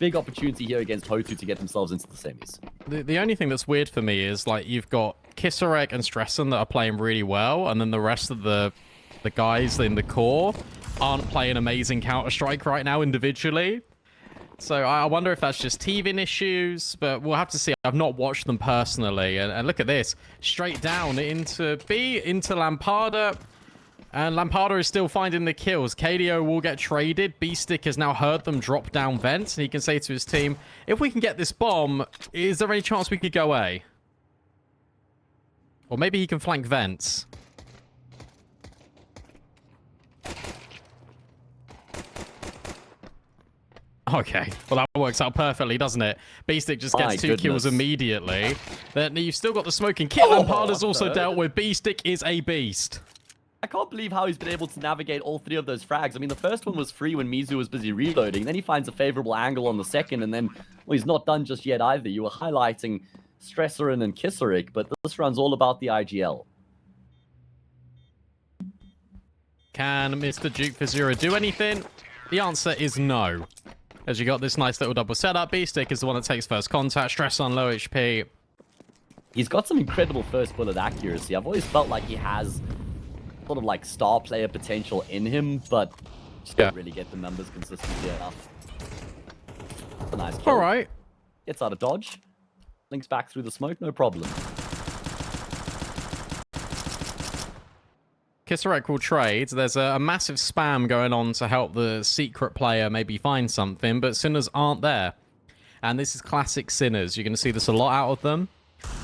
big opportunity here against HOTU to get themselves into the semis. The only thing that's weird for me is, like, you've got Kisarek and Stressen that are playing really well, and then the rest of the guys in the core aren't playing amazing Counter-Strike right now individually. So I wonder if that's just teething issues, but we'll have to see. I've not watched them personally. And look at this. Straight down into B, into Lampada. And Lampada is still finding the kills. KDO will get traded. B-Stick has now heard them drop down vents. And he can say to his team, if we can get this bomb, is there any chance we could go A? Or maybe he can flank vents. Okay, well that works out perfectly, doesn't it? B-Stick just gets two kills immediately. Then you've still got the smoking kit. Lampada's also dealt with. B-Stick is a beast. I can't believe how he's been able to navigate all three of those frags. I mean, the first one was free when Mizu was busy reloading. Then he finds a favorable angle on the second, and then, well, he's not done just yet either. You were highlighting Stresserin and Kissarik, but this run's all about the IGL. Can Mr. Duke for Zero do anything? The answer is no. As you got this nice little double setup, B-Stick is the one that takes first contact. Stress on low HP. He's got some incredible first bullet accuracy. I've always felt like he has sort of like star player potential in him, but just don't really get the numbers consistently enough. That's a nice kill. All right. Gets out of dodge. Links back through the smoke, no problem. Kisarek will trade. There's a massive spam going on to help the secret player maybe find something, but Sinners aren't there. And this is classic Sinners. You're going to see this a lot out of them.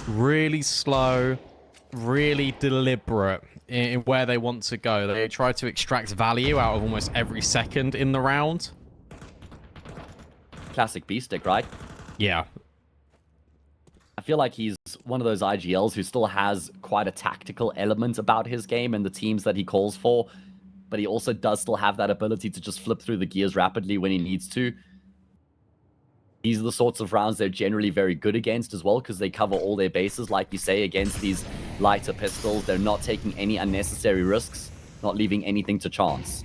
Really slow, really deliberate in where they want to go. They try to extract value out of almost every second in the round. Classic B-Stick, right? Yeah. I feel like he's one of those IGLs who still has quite a tactical element about his game and the teams that he calls for, but he also does still have that ability to just flip through the gears rapidly when he needs to. These are the sorts of rounds they're generally very good against as well, because they cover all their bases, like you say, against these lighter pistols. They're not taking any unnecessary risks, not leaving anything to chance.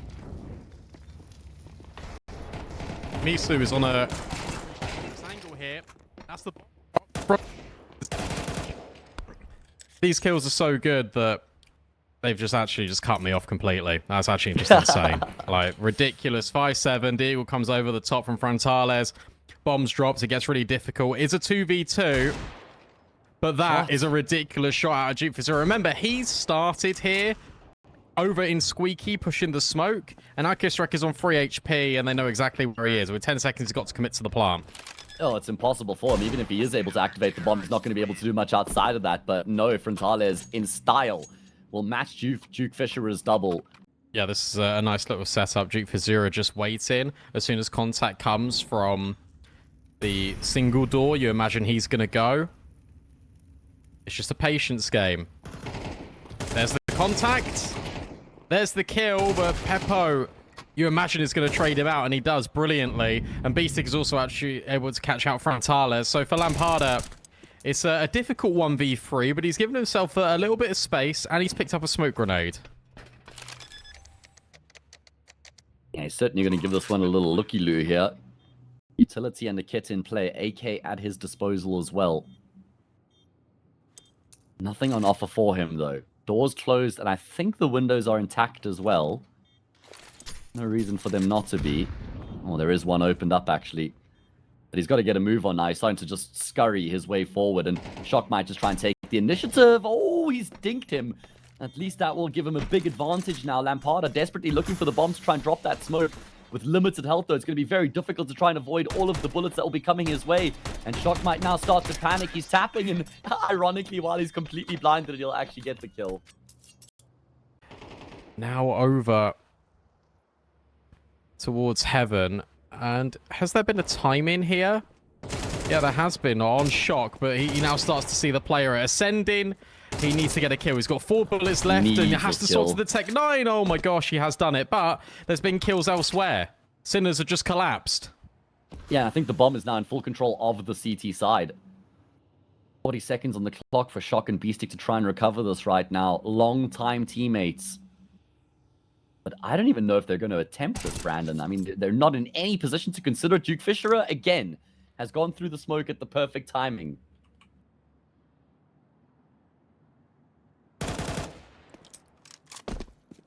Misu is on a angle here. That's the... These kills are so good that they've just cut me off completely. That's actually just insane. Like, ridiculous. 5-7. Deagle comes over the top from Frontales. Bombs dropped. It gets really difficult. It's a 2v2. But that is a ridiculous shot out of Duke for Zero. Remember, he's started here over in Squeaky, pushing the smoke. And now Kisrek is on 3 HP, and they know exactly where he is. With 10 seconds, he's got to commit to the plant. Oh, it's impossible for him. Even if he is able to activate the bomb, he's not going to be able to do much outside of that. But no, Frontales, in style, will match Duke Fisher's double. Yeah, this is a nice little setup. Duke for Zero just waiting. As soon as contact comes from the single door, you imagine he's going to go. It's just a patience game. There's the contact. There's the kill, but Peppo, you imagine is going to trade him out, and he does brilliantly. And B-Stick is also actually able to catch out Frontales. So for Lampada, it's a difficult 1v3, but he's given himself a little bit of space, and he's picked up a smoke grenade. Yeah, he's certainly going to give this one a little looky-loo here. Utility and the kit in play. AK at his disposal as well. Nothing on offer for him, though. Doors closed, and I think the windows are intact as well. No reason for them not to be. Oh, there is one opened up, actually. But he's got to get a move on now. He's starting to just scurry his way forward, and Shock might just try and take the initiative. Oh, he's dinked him. At least that will give him a big advantage now. Lampada desperately looking for the bomb to try and drop that smoke. With limited health, though, it's going to be very difficult to try and avoid all of the bullets that will be coming his way. And Shock might now start to panic. He's tapping, and ironically, while he's completely blinded, he'll actually get the kill. Now over towards Heaven. And has there been a time in here? Yeah, there has been on Shock, but he now starts to see the player ascending. He needs to get a kill. He's got 4 bullets left, and he has to swap to the Tech 9. Oh my gosh, he has done it. But there's been kills elsewhere. Sinners have just collapsed. Yeah, I think the bomb is now in full control of the CT side. 40 seconds on the clock for Shock and B-Stick to try and recover this right now. Long-time teammates. But I don't even know if they're going to attempt this, Brandon. I mean, they're not in any position to consider. Duke Fisherer, again, has gone through the smoke at the perfect timing.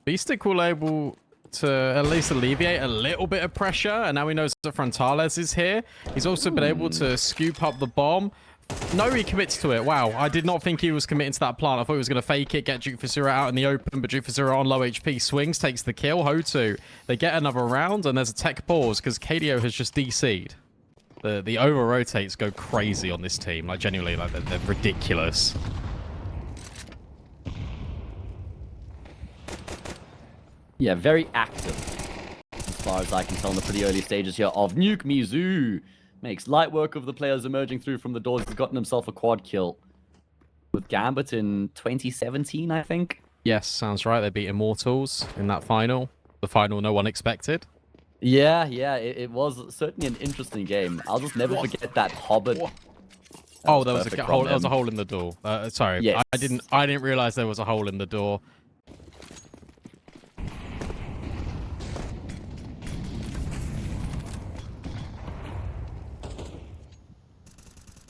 Beastic will able to at least alleviate a little bit of pressure, and now he knows that Frontales is here. He's also been able to scoop up the bomb. No, he commits to it. Wow, I did not think he was committing to that plant. I thought he was going to fake it, get Duke Fisura out in the open, but Duke Fisura on low HP swings, takes the kill. HOTU, they get another round, and there's a tech pause because KDO has just DC'd. The over-rotates go crazy on this team. Like, genuinely, like, they're ridiculous. Yeah, very active, as far as I can tell in the pretty early stages here of Nuke. Mizu makes light work of the players emerging through from the doors. He's gotten himself a quad kill with Gambit in 2017, I think. Yes, sounds right. They beat Immortals in that final. The final no one expected. Yeah, it was certainly an interesting game. I'll just never forget that Hobbit. Oh, there was a hole in the door. Sorry, yes. I didn't realize there was a hole in the door.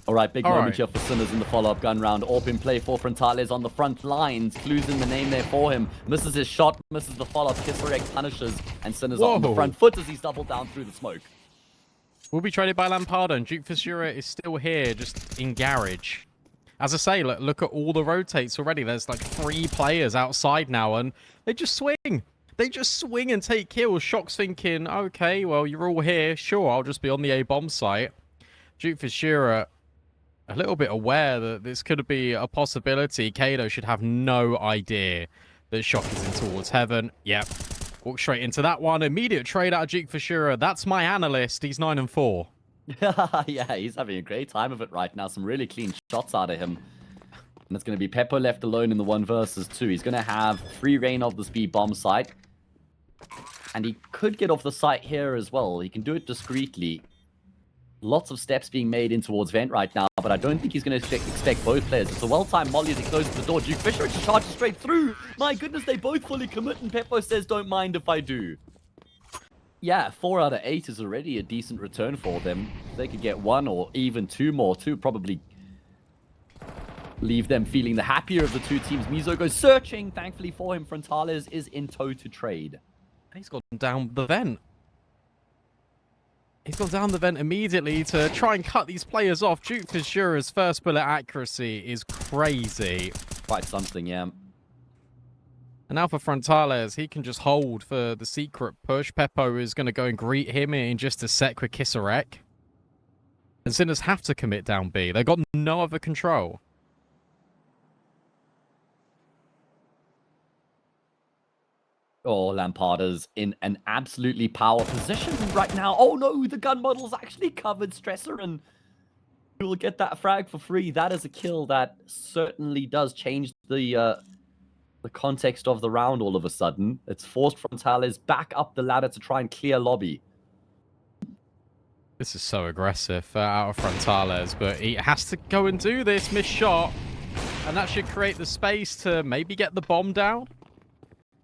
All right, big moment here for Sinners in the follow-up gun round. AWP in play for Frontales on the front lines. Clues in the name there for him. Misses his shot, misses the follow-up. Kisserek punishes, and Sinners on the front foot as he's doubled down through the smoke. Will be traded by Lampardo, and Duke Fisura is still here, just in garage. As I say, look at all the rotates already. There's like 3 players outside now, and they just swing. They just swing and take kills. Shock's thinking, okay, well, you're all here. Sure, I'll just be on the A-bomb site. Duke Fisura, a little bit aware that this could be a possibility. Kado should have no idea that Shock is in towards heaven. Yep. Walk straight into that one. Immediate trade out of Duke Fisura. That's my analyst. He's 9-4. Yeah, he's having a great time of it right now. Some really clean shots out of him. And it's going to be Peppo left alone in the 1 versus 2. He's going to have free reign of the speed bomb site. And he could get off the site here as well. He can do it discreetly. Lots of steps being made in towards Vent right now, but I don't think he's going to expect both players. It's a well-timed molly as he closes the door. Duke Fisher just charges straight through. My goodness, they both fully commit, and Peppo says, don't mind if I do. Yeah, 4 out of 8 is already a decent return for them. If they could get 1 or even 2 more, 2 probably leave them feeling the happier of the 2 teams. Mizo goes searching, thankfully for him. Frontales is in tow to trade. He's gone down the vent. He's gone down the vent immediately to try and cut these players off. Duke Fisura's first bullet accuracy is crazy. Quite something, yeah. And now for Frontales, he can just hold for the secret push. Peppo is going to go and greet him in just a sec with Kisserek. And Sinners have to commit down B. They've got no other control. Oh, Lamparda's in an absolutely power position right now. Oh no, the gun model's actually covered Stressor, and he will get that frag for free. That is a kill that certainly does change the context of the round all of a sudden. It's forced Frontales back up the ladder to try and clear lobby. This is so aggressive out of Frontales, but he has to go and do this. Missed shot. And that should create the space to maybe get the bomb down.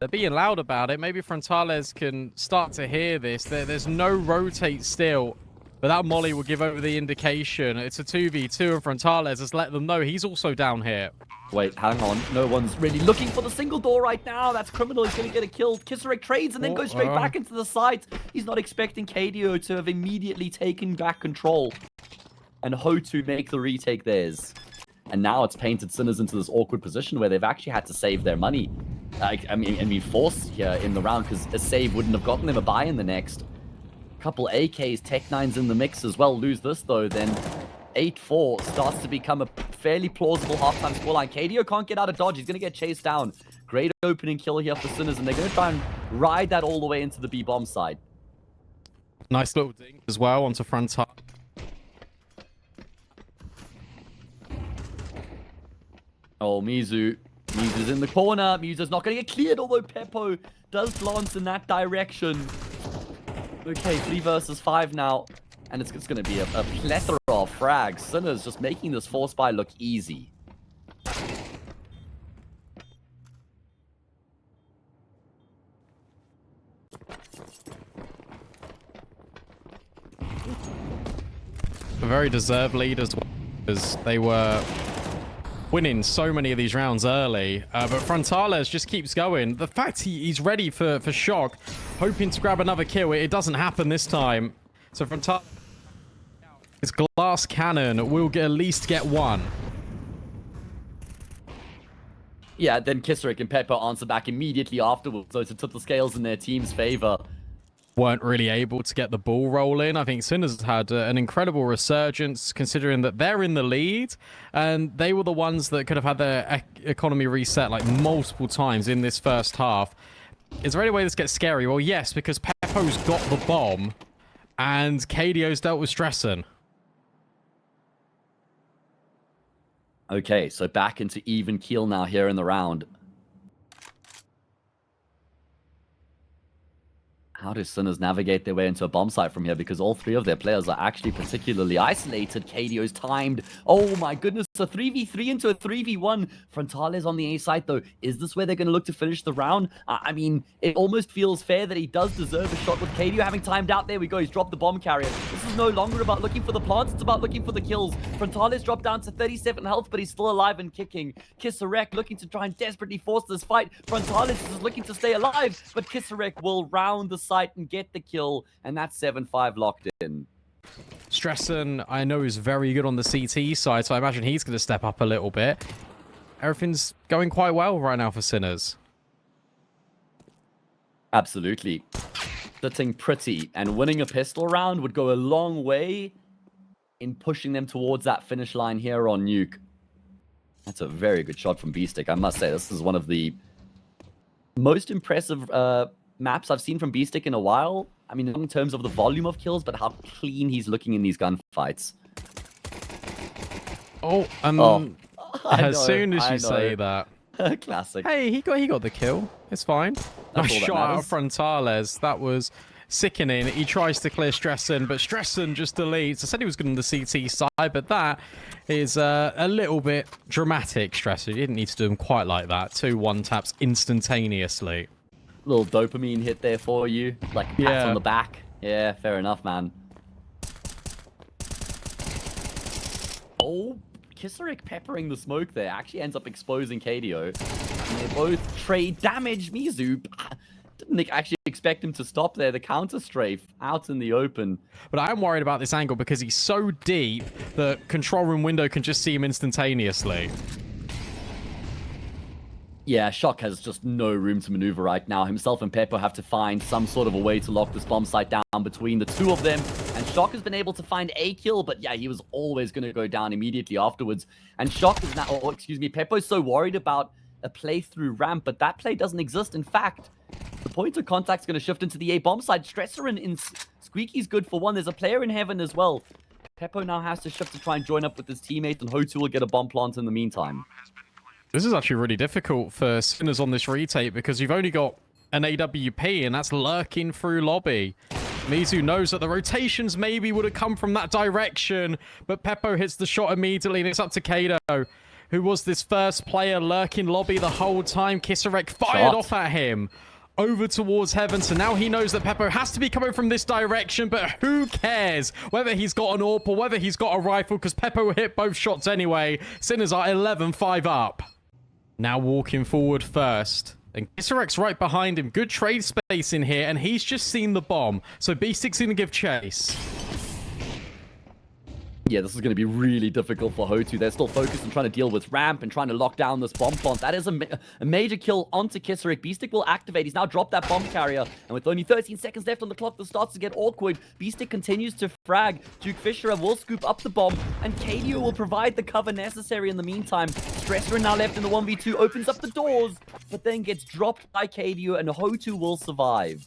They're being loud about it. Maybe Frontales can start to hear this. There's no rotate still, but that molly will give over the indication. It's a 2v2, and Frontales has let them know he's also down here. Wait, hang on. No one's really looking for the single door right now. That's criminal. He's going to get a kill. Kisserek trades and then goes straight back into the site. He's not expecting KDO to have immediately taken back control. And HOTU make the retake theirs. And now it's painted Sinners into this awkward position where they've actually had to save their money. I mean, forced here in the round because a save wouldn't have gotten them a buy in the next. Couple AKs, Tech 9s in the mix as well. Lose this though, then 8-4 starts to become a fairly plausible halftime scoreline. KDO can't get out of dodge. He's going to get chased down. Great opening kill here for Sinners, and they're going to try and ride that all the way into the B-bomb side. Nice little ding as well onto Frontale. Oh, Mizu. Mizu's in the corner. Mizu's not going to get cleared, although Peppo does glance in that direction. Okay, 3 versus 5 now. And it's going to be a plethora of frags. Sinners just making this force buy look easy. A very deserved lead as well, because they were winning so many of these rounds early. But Frontales just keeps going. The fact he's ready for Shock, hoping to grab another kill. It doesn't happen this time. So Frontales, his glass cannon will at least get one. Yeah, then Kisaric and Peppo answer back immediately afterwards, so to tip the scales in their team's favor. Weren't really able to get the ball rolling. I think Sinners had an incredible resurgence, considering that they're in the lead, and they were the ones that could have had their economy reset like multiple times in this first half. Is there any way this gets scary? Well, yes, because Peppo's got the bomb, and KDO's dealt with Stressen. Okay, so back into even keel now here in the round. How do Sinners navigate their way into a bomb site from here? Because all three of their players are actually particularly isolated. KDO's timed. Oh my goodness, a 3v3 into a 3v1. Frontales on the A side though. Is this where they're going to look to finish the round? I mean, it almost feels fair that he does deserve a shot with KDO having timed out. There we go, he's dropped the bomb carrier. This is no longer about looking for the plants, it's about looking for the kills. Frontales dropped down to 37 health, but he's still alive and kicking. Kisarek looking to try and desperately force this fight. Frontales is looking to stay alive, but Kisarek will round the site and get the kill, and that's 7-5 locked in. Stressen, I know, is very good on the CT side, so I imagine he's going to step up a little bit. Everything's going quite well right now for Sinners. Absolutely. Sitting pretty, and winning a pistol round would go a long way in pushing them towards that finish line here on Nuke. That's a very good shot from B-Stick, I must say. This is one of the most impressive maps I've seen from B-Stick in a while. I mean, in terms of the volume of kills, but how clean he's looking in these gunfights. As soon as you say that. Classic. Hey, he got the kill. It's fine. Nice shot out of Frontales. That was sickening. He tries to clear Stressen, but Stressen just deletes. I said he was good on the CT side, but that is a little bit dramatic, Stressen. You didn't need to do him quite like that. 2 1-taps instantaneously. Little dopamine hit there for you, like a pat on the back. Yeah, fair enough, man. Oh, Kisaric peppering the smoke there actually ends up exposing KDO. And they both trade damage. Mizu didn't actually expect him to stop there. The counter strafe out in the open. But I am worried about this angle because he's so deep that control room window can just see him instantaneously. Yeah, Shock has just no room to maneuver right now. Himself and Peppo have to find some sort of a way to lock this bomb site down between the two of them. And Shock has been able to find a kill, but yeah, he was always going to go down immediately afterwards. And Shock is now, Peppo's so worried about a play through ramp, but that play doesn't exist. In fact, the point of contact's going to shift into the A bomb side. Stresser in Squeaky's good for one. There's a player in heaven as well. Peppo now has to shift to try and join up with his teammates, and HOTU will get a bomb plant in the meantime. This is actually really difficult for Sinners on this retake because you've only got an AWP and that's lurking through lobby. Mizu knows that the rotations maybe would have come from that direction, but Peppo hits the shot immediately and it's up to KDO, who was this first player lurking lobby the whole time. Kisarek fired off at him over towards heaven, so now he knows that Peppo has to be coming from this direction, but who cares whether he's got an AWP or whether he's got a rifle because Peppo hit both shots anyway. Sinners are 11-5 up. Now walking forward first. And Kisarek's right behind him. Good trade space in here, and he's just seen the bomb. So B6's going to give chase. Yeah, this is going to be really difficult for HOTU. They're still focused on trying to deal with ramp and trying to lock down this bomb plant. That is a major kill onto Kisarek. B-Stick will activate. He's now dropped that bomb carrier. And with only 13 seconds left on the clock, this starts to get awkward. B-Stick continues to frag. Duke Fisher will scoop up the bomb. And KDO will provide the cover necessary in the meantime. Stresser now left in the 1v2. Opens up the doors. But then gets dropped by KDO. And HOTU will survive.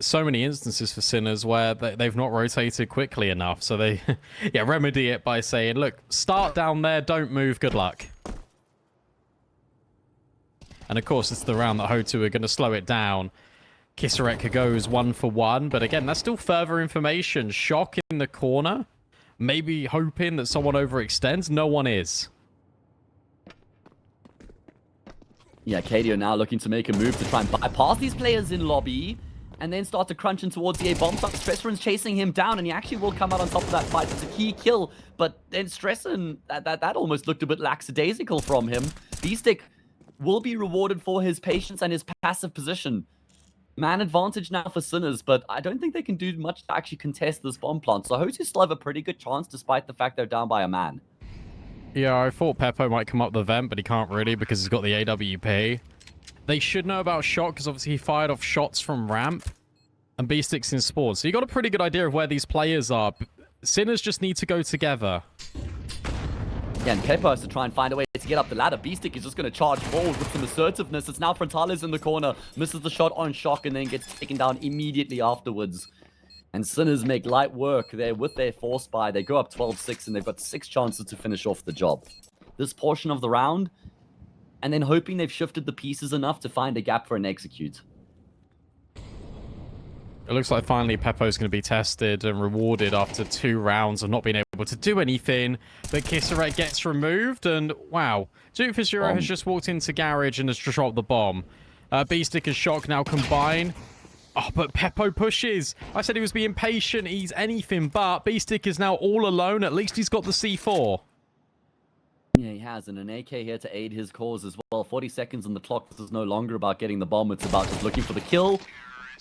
So many instances for Sinners where they've not rotated quickly enough. So they remedy it by saying, look, start down there, don't move, good luck. And of course, it's the round that HOTU are going to slow it down. Kisarek goes 1 for 1, but again, that's still further information. Shock in the corner, maybe hoping that someone overextends. No one is. Yeah, KDO now looking to make a move to try and bypass these players in lobby. and then start to crunch in towards the A bomb site. Stresseran's chasing him down, and he actually will come out on top of that fight. It's a key kill, but then Stresseran, that almost looked a bit lackadaisical from him. Beestick will be rewarded for his patience and his passive position. Man advantage now for Sinners, but I don't think they can do much to actually contest this bomb plant. So HOTU still have a pretty good chance, despite the fact they're down by a man. Yeah, I thought Peppo might come up the vent, but he can't really because he's got the AWP. They should know about Shock because obviously he fired off shots from ramp, and Beestick's in Sport. So you got a pretty good idea of where these players are. Sinners just need to go together. Yeah, and Peppo has to try and find a way to get up the ladder. Beestick is just going to charge forward with some assertiveness. It's now Frontales in the corner, misses the shot on Shock, and then gets taken down immediately afterwards. And Sinners make light work there with their force buy. They go up 12-6, and they've got 6 chances to finish off the job. This portion of the round, and then hoping they've shifted the pieces enough to find a gap for an execute. It looks like finally Peppo's going to be tested and rewarded after 2 rounds of not being able to do anything. But Kisarek gets removed, and wow. Doofusura has just walked into Garage and has dropped the bomb. Beestick and Shock now combine. Oh, but Peppo pushes. I said he was being patient. He's anything but. Beestick is now all alone. At least he's got the C4. Yeah, he has, and an AK here to aid his cause as well. 40 seconds on the clock. This is no longer about getting the bomb. It's about just looking for the kill.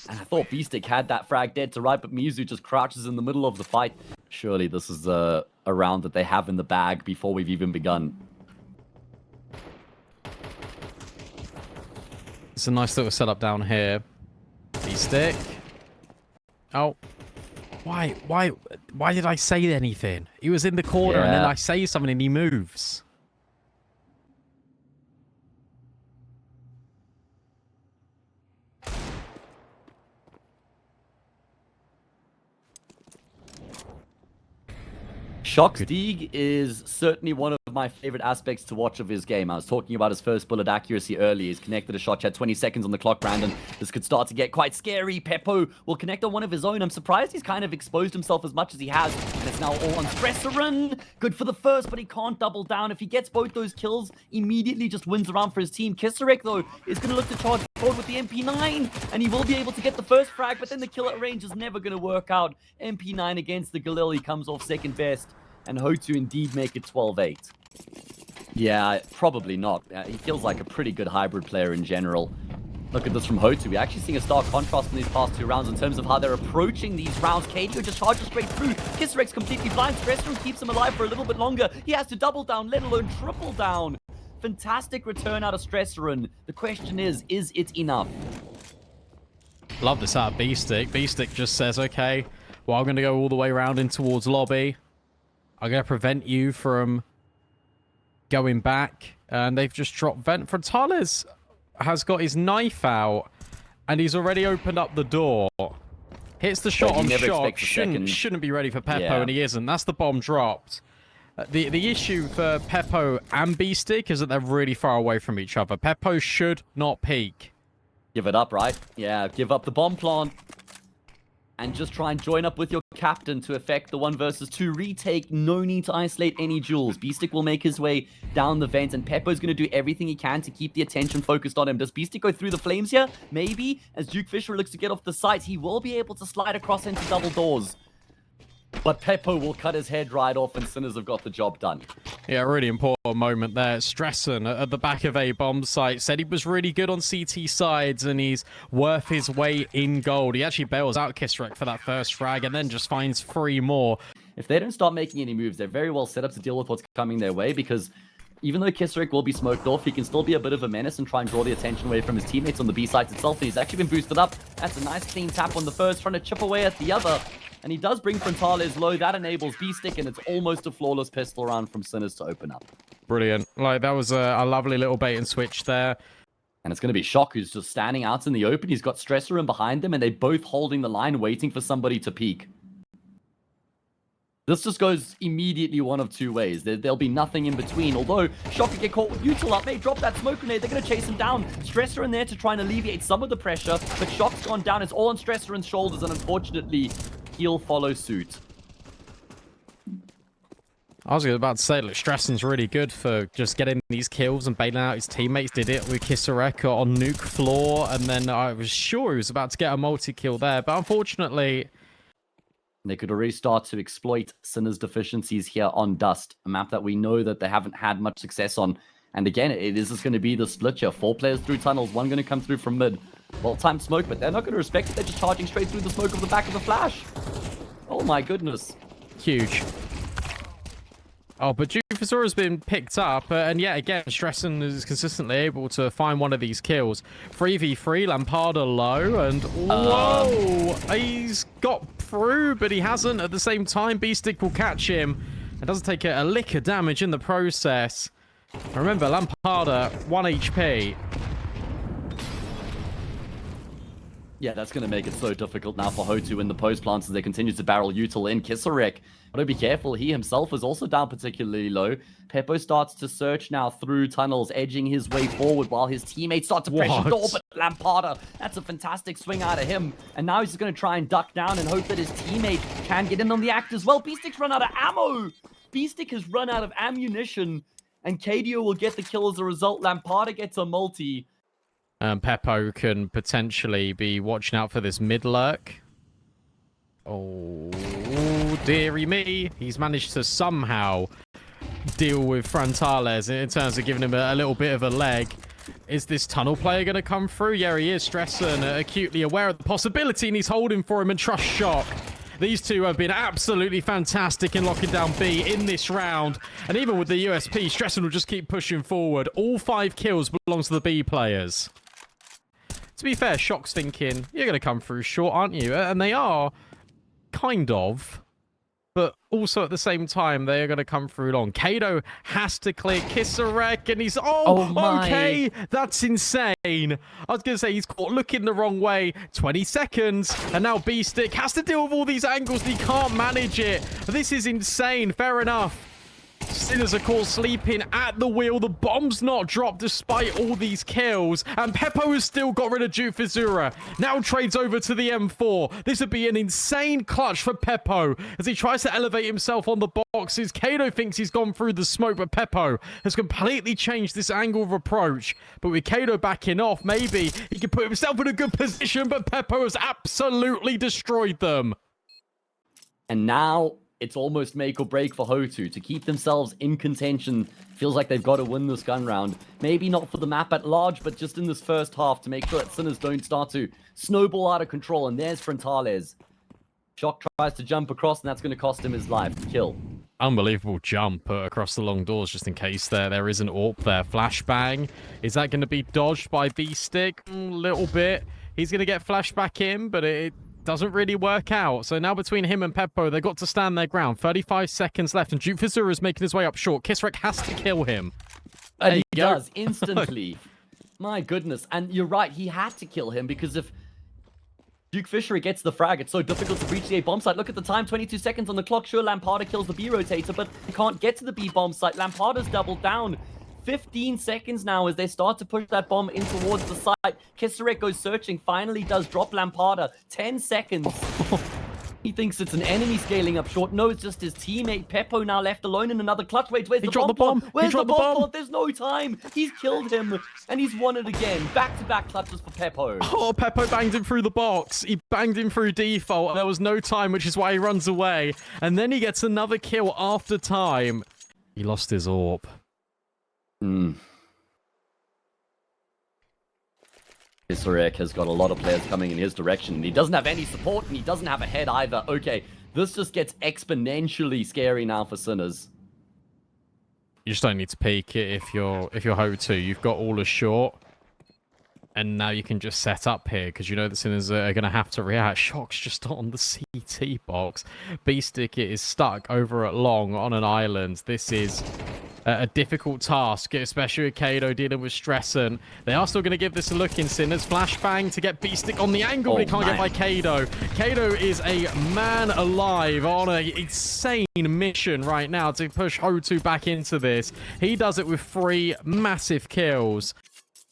And I thought Beestick had that frag dead to right, but Mizu just crouches in the middle of the fight. Surely this is a round that they have in the bag before we've even begun. It's a nice little setup down here. Beestick. Oh. Why did I say anything? He was in the corner, and then I say something and he moves. Shock Stieg is certainly one of my favorite aspects to watch of his game. I was talking about his first bullet accuracy earlier. He's connected a shot, had 20 seconds on the clock, Brandon. This could start to get quite scary. Peppo will connect on one of his own. I'm surprised he's kind of exposed himself as much as he has. And it's now all on Stresseran. Good for the first, but he can't double down. If he gets both those kills, immediately just wins around for his team. Kisarek, though, is going to look to charge forward with the MP9, and he will be able to get the first frag, but then the kill at range is never going to work out. MP9 against the Galil, he comes off second best. And HOTU indeed make it 12-8. Yeah, probably not. He feels like a pretty good hybrid player in general. Look at this from HOTU. We're actually seeing a stark contrast in these past 2 rounds in terms of how they're approaching these rounds. KDO just charges straight through. Kisarek's completely blind. Stresseran keeps him alive for a little bit longer. He has to double down, let alone triple down. Fantastic return out of Stresseran. The question is it enough? Love this out of Beestick. Beestick just says, okay, well, I'm going to go all the way around in towards lobby. I'm going to prevent you from going back. And they've just dropped vent. Frontales has got his knife out. And he's already opened up the door. Hits the shot on Shock. Shouldn't be ready for Peppo, and he isn't. That's the bomb dropped. The issue for Peppo and Beestick is that they're really far away from each other. Peppo should not peek. Give it up, right? Yeah, give up the bomb plant. And just try and join up with your captain to effect the 1 versus 2 retake. No need to isolate any jewels. Beestick will make his way down the vent, and Peppo's going to do everything he can to keep the attention focused on him. Does Beestick go through the flames here? Maybe. As Duke Fisher looks to get off the site, he will be able to slide across into double doors. But Peppo will cut his head right off, and Sinners have got the job done. Yeah, really important moment there. Stresseran at the back of a bomb site said he was really good on CT sides, and he's worth his weight in gold. He actually bails out Kisarek for that first frag, and then just finds 3 more. If they don't start making any moves, they're very well set up to deal with what's coming their way, because even though Kisarek will be smoked off, he can still be a bit of a menace and try and draw the attention away from his teammates on the B site itself. He's actually been boosted up. That's a nice clean tap on the first, trying to chip away at the other. And he does bring Frontales low. That enables Beestick, and it's almost a flawless pistol round from Sinners to open up. Brilliant. Like, that was a lovely little bait and switch there. And it's going to be Shock, who's just standing out in the open. He's got Stresseran behind him, and they're both holding the line, waiting for somebody to peek. This just goes immediately one of 2 ways. There'll be nothing in between. Although, Shock could get caught with Util up. May drop that smoke grenade. They're going to chase him down. Stresseran there to try and alleviate some of the pressure. But Shock's gone down. It's all on Stresseran's shoulders. And unfortunately, he'll follow suit. I was about to say, look, Stressen's really good for just getting these kills and bailing out his teammates. Did it with Kisarek on nuke floor, and then I was sure he was about to get a multi-kill there, but unfortunately... They could already start to exploit Sinner's deficiencies here on Dust, a map that we know that they haven't had much success on. And again, it is just going to be the split here. 4 players through tunnels, 1 going to come through from mid. Well-timed smoke, but they're not going to respect it. They're just charging straight through the smoke of the back of the flash. Oh my goodness. Huge. Oh, but Jufisor has been picked up, and yet again, Stressen is consistently able to find one of these kills. 3v3, Lampada low, and whoa! He's got through, but he hasn't. At the same time, B-Stick will catch him. It doesn't take a lick of damage in the process. Remember, Lampada, 1 HP. Yeah, that's going to make it so difficult now for HOTU in the post plants as they continue to barrel Util in. Kisarek, gotta be careful. He himself is also down particularly low. Peppo starts to search now through tunnels, edging his way forward while his teammates start to pressure door. But Lampada, that's a fantastic swing out of him. And now he's just going to try and duck down and hope that his teammate can get in on the act as well. B-Stick's run out of ammo. B-Stick has run out of ammunition. And KDO will get the kill as a result. Lampada gets a multi. Peppo can potentially be watching out for this mid lurk. Oh, dearie me. He's managed to somehow deal with Frontales in terms of giving him a little bit of a leg. Is this tunnel player going to come through? Yeah, he is. Stressen acutely aware of the possibility, and he's holding for him and Trust Shock. These two have been absolutely fantastic in locking down B in this round. And even with the USP, Stressen will just keep pushing forward. All 5 kills belong to the B players. To be fair, Shock's thinking, you're going to come through short, aren't you? And they are, kind of. But also at the same time, they are going to come through long. Kado has to clear Kisarek, and he's... okay, that's insane. I was going to say he's caught looking the wrong way. 20 seconds, and now B-Stick has to deal with all these angles, and he can't manage it. This is insane. Fair enough. Sinners are caught sleeping at the wheel. The bomb's not dropped despite all these kills. And Peppo has still got rid of Jufisura. Now trades over to the M4. This would be an insane clutch for Peppo as he tries to elevate himself on the boxes. Kado thinks he's gone through the smoke, but Peppo has completely changed this angle of approach. But with Kado backing off, maybe he can put himself in a good position, but Peppo has absolutely destroyed them. And now... it's almost make or break for HOTU to keep themselves in contention. Feels like they've got to win this gun round. Maybe not for the map at large, but just in this first half to make sure that Sinners don't start to snowball out of control. And there's Frontales. Shock tries to jump across, and that's going to cost him his life. Kill. Unbelievable jump across the long doors just in case there is an AWP there. Flashbang. Is that going to be dodged by B-Stick? A little bit. He's going to get flashback in, but it doesn't really work out. So now between him and Peppo, they've got to stand their ground. 35 seconds left, and Jufisura is making his way up short. Kisrek has to kill him. And he does, instantly. My goodness. And you're right, he had to kill him, because if Duke Fisher gets the frag, it's so difficult to reach the A bomb site. Look at the time, 22 seconds on the clock. Sure, Lampada kills the B rotator, but he can't get to the B bomb site. Lampada's doubled down. 15 seconds now as they start to push that bomb in towards the site. Kisarek goes searching, finally does drop Lampada. 10 seconds. He thinks it's an enemy scaling up short. No, it's just his teammate Peppo now left alone in another clutch. Wait, where's the bomb? Where's the bomb? There's no time. He's killed him, and he's won it again. Back-to-back clutches for Peppo. Oh, Peppo banged him through the box. He banged him through default, and there was no time, which is why he runs away. And then he gets another kill after time. He lost his AWP. Kisarek has got a lot of players coming in his direction, and he doesn't have any support, and he doesn't have a head either. Okay, this just gets exponentially scary now for Sinners. You just don't need to peek it if you're HOTU. You've got all as short, and now you can just set up here because you know the Sinners are going to have to react. Shock's just on the CT box. B-Stick is stuck over at long on an island. This is a difficult task, especially with Kado dealing with Stressen. They are still going to give this a look in Sinners. Flashbang to get B-Stick on the angle, but he can't get by Kado. Kado is a man alive on an insane mission right now to push HOTU back into this. He does it with 3 massive kills.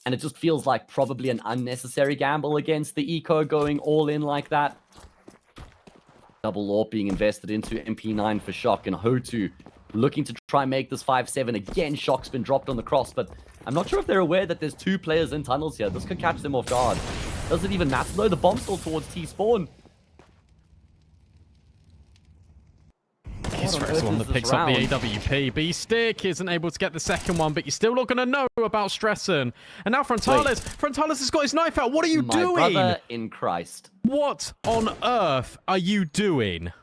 And it just feels like probably an unnecessary gamble against the eco going all in like that. Double AWP being invested into MP9 for Shock, and HOTU looking to try and make this 5-7. Again, Shock's been dropped on the cross, but I'm not sure if they're aware that there's 2 players in tunnels here. This could catch them off guard. Does it even matter though? The bomb's still towards T-spawn. Kisserek is the one that picks up the AWP. B-Stick isn't able to get the second one, but you're still not going to know about Stressen. And now Frontalis. Frontalis has got his knife out. What are you doing? My brother in Christ. What on earth are you doing?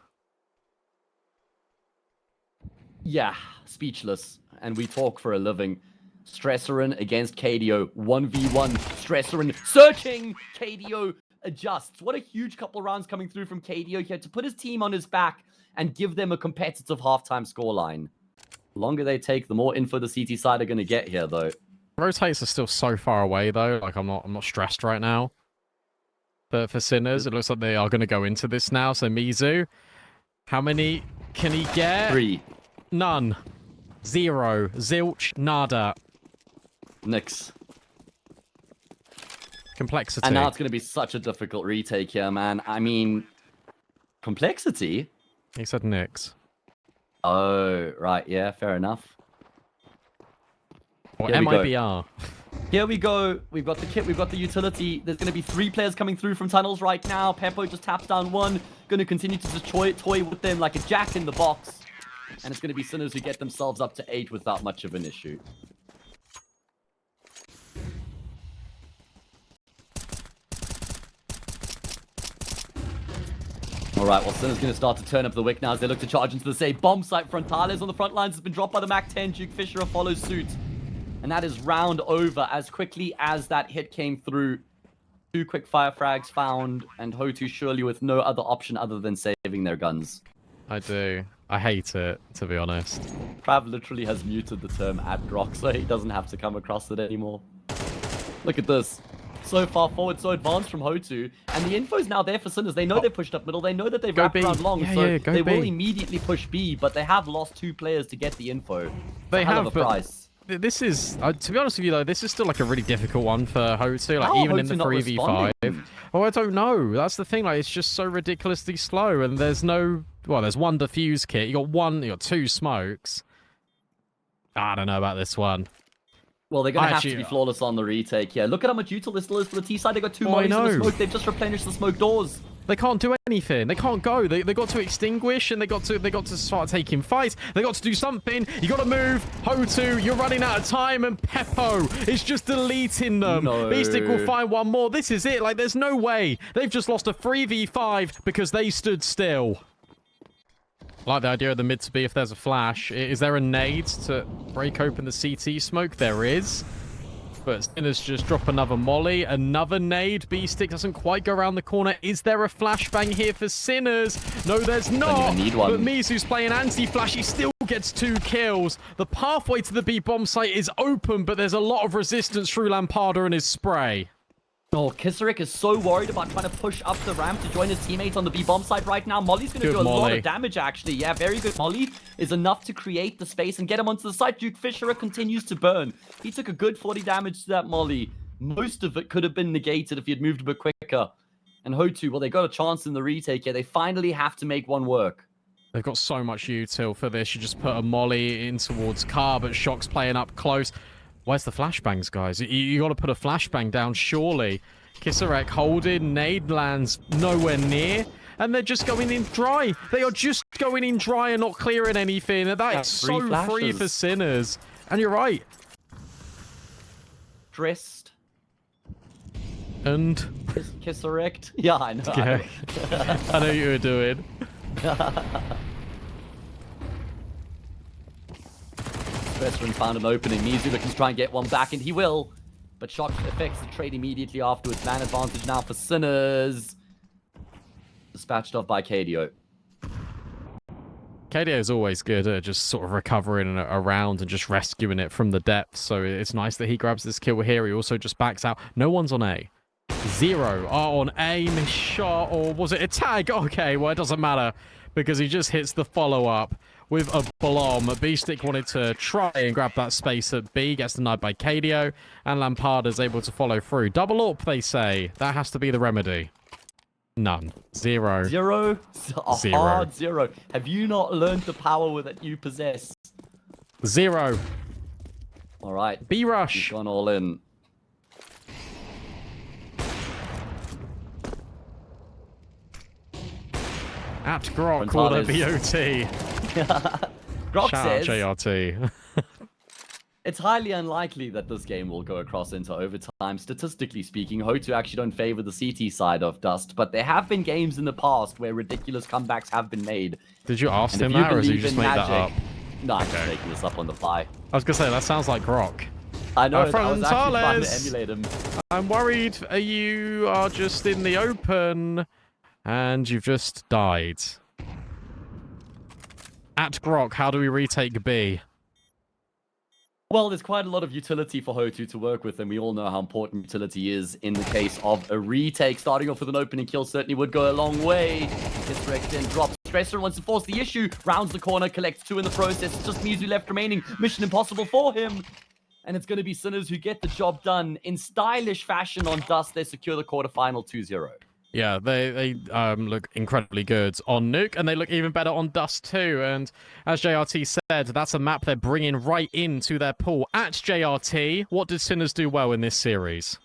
Yeah, speechless. And we talk for a living. Stresserin against KDO. 1v1. Stresserin searching. KDO adjusts. What a huge couple rounds coming through from KDO here to put his team on his back and give them a competitive halftime scoreline. The longer they take, the more info the CT side are going to get here, though. Rotates are still so far away, though. Like, I'm not stressed right now. But for Sinners, it looks like they are going to go into this now. So Mizu, how many can he get? 3. None. 0. Zilch. Nada. Nix. Complexity. And now it's going to be such a difficult retake here, man. I mean, complexity? He said Nix. Oh, right. Yeah, fair enough. Or MIBR. Here we go. We've got the kit. We've got the utility. There's going to be 3 players coming through from tunnels right now. Peppo just taps down 1. Going to continue to just toy with them like a jack in the box. And it's going to be Sinners who get themselves up to 8 without much of an issue. Alright, well, Sinners going to start to turn up the wick now as they look to charge into the same bomb site. Frontales on the front lines has been dropped by the MAC-10. Duke Fisher follows suit. And that is round over as quickly as that hit came through. 2 quick fire frags found, and HOTU surely with no other option other than saving their guns. I do. I hate it, to be honest. Trav literally has muted the term @Grok, so he doesn't have to come across it anymore. Look at this. So far forward, so advanced from HOTU, and the info's now there for Sinners. They know they've pushed up middle, they know that they've wrapped around long, so they will immediately push B, but they have lost 2 players to get the info. They have, a price. This is, to be honest with you though, this is still like a really difficult one for HOTU, like even in the 3v5. Oh, I don't know. That's the thing, like it's just so ridiculously slow, and there's no, well, there's 1 defuse kit, you got 2 smokes. I don't know about this one. Well, they're going to have to be flawless on the retake. Yeah, look at how much util this still is for the T side. They got 2 mollies in the smoke. They've just replenished the smoke doors. They can't do anything. They can't go. They got to extinguish, and they got to start taking fights. They got to do something. You got to move. HOTU, you're running out of time, and Peppo is just deleting them. No. B-Stick will find 1 more. This is it. Like, there's no way. They've just lost a 3v5 because they stood still. I like the idea of the mid to be if there's a flash. Is there a nade to break open the CT smoke? There is. But Sinners just drop another molly, another nade. B-Stick doesn't quite go around the corner. Is there a flashbang here for Sinners? No, there's not. Don't even need one. But Mizu's playing anti-flash. He still gets 2 kills. The pathway to the B bomb site is open, but there's a lot of resistance through Lampada and his spray. Oh, Kisserek is so worried about trying to push up the ramp to join his teammates on the B bomb site right now. Molly's going to do a lot of damage, actually. Yeah, very good. Molly is enough to create the space and get him onto the site. Duke Fisher continues to burn. He took a good 40 damage to that Molly. Most of it could have been negated if he had moved a bit quicker. And HOTU, well, they got a chance in the retake here. They finally have to make one work. They've got so much util for this. You just put a Molly in towards Car, but Shock's playing up close. Where's the flashbangs, guys? You got to put a flashbang down, surely. Kisserek holding, nade lands nowhere near, and they're just going in dry. They are just going in dry and not clearing anything. That is so free for Sinners. And you're right. Dressed. And? Kisserek. Yeah, I know. Okay. I know what you were doing. Stresserin found an opening. Mizu looking to try and get one back, and he will. But Shock affects the trade immediately afterwards. Man advantage now for Sinners. Dispatched off by KDO. KDO is always good at just sort of recovering around and just rescuing it from the depths. So it's nice that he grabs this kill here. He also just backs out. No one's on A. 0 are on A. Miss shot, or was it a tag? Okay, well, it doesn't matter because he just hits the follow-up with a bomb. B-Stick wanted to try and grab that space at B, gets denied by KDO, and Lamparda's able to follow through. Double up, they say. That has to be the remedy. None. Zero. Zero? A Zero. hard zero. Have you not learned the power that you possess? Zero. All right. B-Rush. He's gone all in. At Grok, call a VOT. Grok Shout says, out JRT. it's highly unlikely that this game will go across into overtime. Statistically speaking, HOTU actually don't favor the CT side of Dust, but there have been games in the past where ridiculous comebacks have been made. Did you ask And him if you that, or has he believe just in made magic, that up? No, I'm just making this up on the fly. I was going to say, that sounds like Grok. I know, I was actually trying to Frontales. emulate him. I'm worried you are just in the open, and you've just died. At Grok, how do we retake B? Well, there's quite a lot of utility for HOTU to work with, and we all know how important utility is in the case of a retake. Starting off with an opening kill certainly would go a long way. Gets wrecked in, drops. Stresser wants to force the issue, rounds the corner, collects 2 in the process. It's just Mizu left remaining. Mission impossible for him. And it's going to be Sinners who get the job done in stylish fashion on Dust. They secure the quarterfinal 2-0. Yeah, they look incredibly good on Nuke, and they look even better on Dust too. And as JRT said, that's a map they're bringing right into their pool. At JRT, what did Sinners do well in this series?